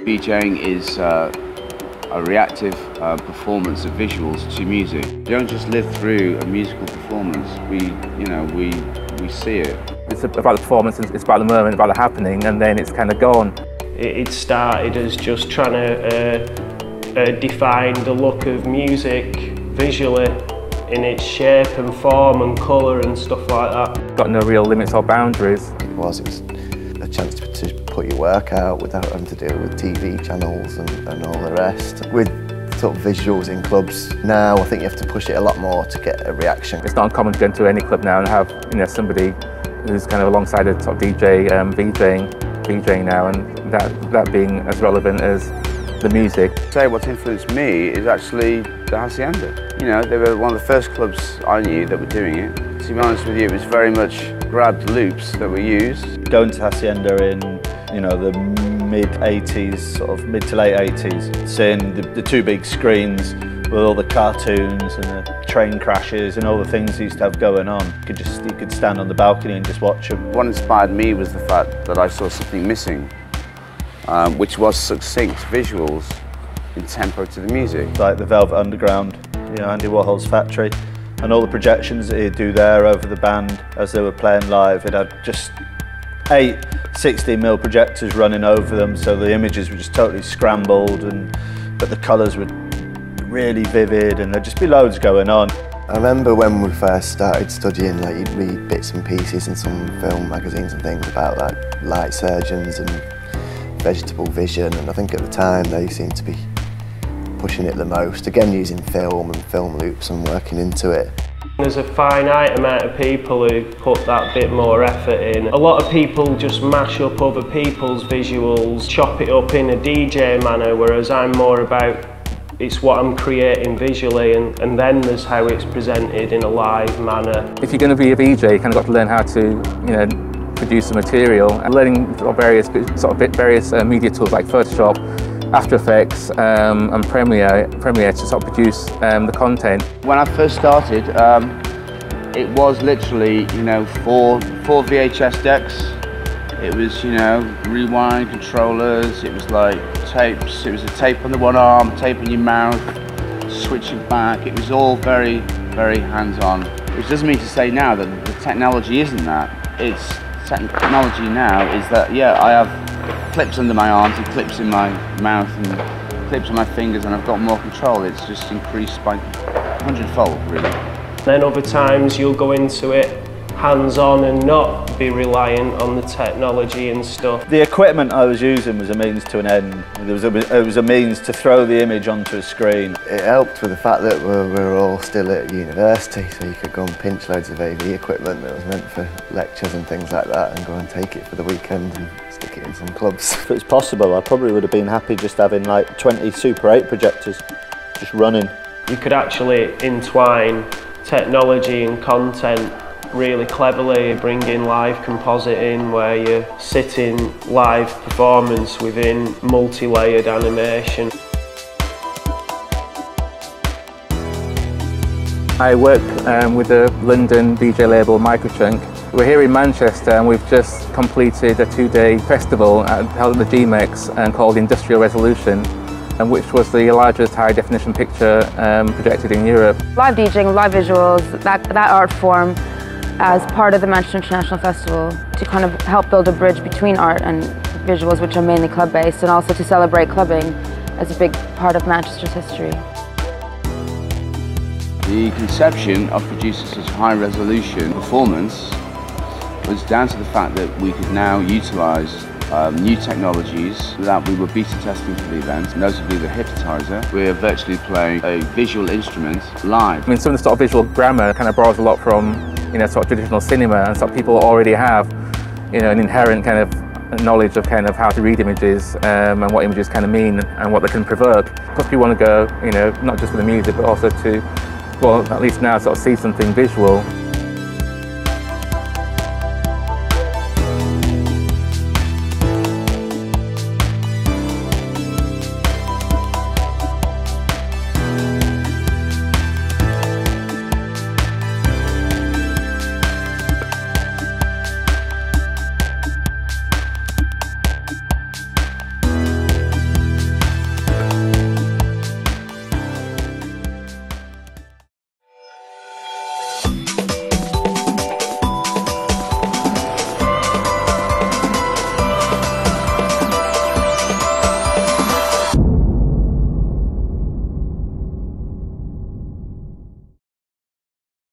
DJing is a reactive performance of visuals to music. You don't just live through a musical performance. We see it. It's about the performance, it's about the moment, about the happening, and then it's kind of gone. It started as just trying to define the look of music visually in its shape and form and colour and stuff like that. Got no real limits or boundaries. It was a chance to put your work out without having to deal with TV channels and all the rest. With sort of visuals in clubs now, I think you have to push it a lot more to get a reaction. It's not uncommon to go into any club now and have somebody who's kind of alongside a sort of DJ VJing now, and that being as relevant as the music. Say what's influenced me is actually the Hacienda. They were one of the first clubs I knew that were doing it. To be honest with you, it was very much grabbed loops that were used. Going to Hacienda in the mid-80s, sort of mid to late 80s, seeing the two big screens with all the cartoons and the train crashes and all the things they used to have going on. You could stand on the balcony and just watch them. What inspired me was the fact that I saw something missing, which was succinct visuals in tempo to the music. Like the Velvet Underground, Andy Warhol's factory, and all the projections that he'd do there over the band as they were playing live. It had just 8 16mm projectors running over them, so the images were just totally scrambled, but the colours were really vivid, and there'd just be loads going on. I remember when we first started studying, you'd read bits and pieces in some film magazines and things about light surgeons and vegetable vision, and I think at the time they seemed to be pushing it the most, again using film and film loops and working into it. There's a finite amount of people who put that bit more effort in. A lot of people just mash up other people's visuals, chop it up in a DJ manner, whereas I'm more about it's what I'm creating visually, and then there's how it's presented in a live manner. If you're going to be a VJ, you kind of got to learn how to produce the material, and learning various media tools like Photoshop, After Effects and Premiere to sort of produce the content. When I first started, it was literally, 4 VHS decks. It was, rewind controllers, it was like tapes, it was a tape on the one arm, tape in your mouth, switching back. It was all very, very hands-on. Which doesn't mean to say now that the technology isn't that. It's technology now is that, I have clips under my arms and clips in my mouth and clips on my fingers, and I've got more control. It's just increased by 100-fold, really. Then other times you'll go into it hands-on and not be reliant on the technology and stuff. The equipment I was using was a means to an end. It was a means to throw the image onto a screen. It helped with the fact that we're all still at university, so you could go and pinch loads of AV equipment that was meant for lectures and things like that and go and take it for the weekend and stick it in some clubs. If it's possible, I probably would have been happy just having 20 Super 8 projectors just running. You could actually entwine technology and content really cleverly, bring in live compositing where you're sitting live performance within multi-layered animation. I work with the London DJ label Microchunk. We're here in Manchester and we've just completed a 2-day festival held at the GMEX called Industrial Resolution, which was the largest high-definition picture projected in Europe. Live DJing, live visuals, that art form as part of the Manchester International Festival to kind of help build a bridge between art and visuals, which are mainly club-based, and also to celebrate clubbing as a big part of Manchester's history. The conception of producing such high-resolution performance was down to the fact that we could now utilise new technologies that we were beta testing for the event, notably the hypnotizer. We're virtually playing a visual instrument live. Some of the sort of visual grammar kind of borrows a lot from sort of traditional cinema, and sort of people already have an inherent kind of knowledge of kind of how to read images and what images kind of mean and what they can provoke. Plus people want to go, not just for the music but also to, well, at least now sort of see something visual.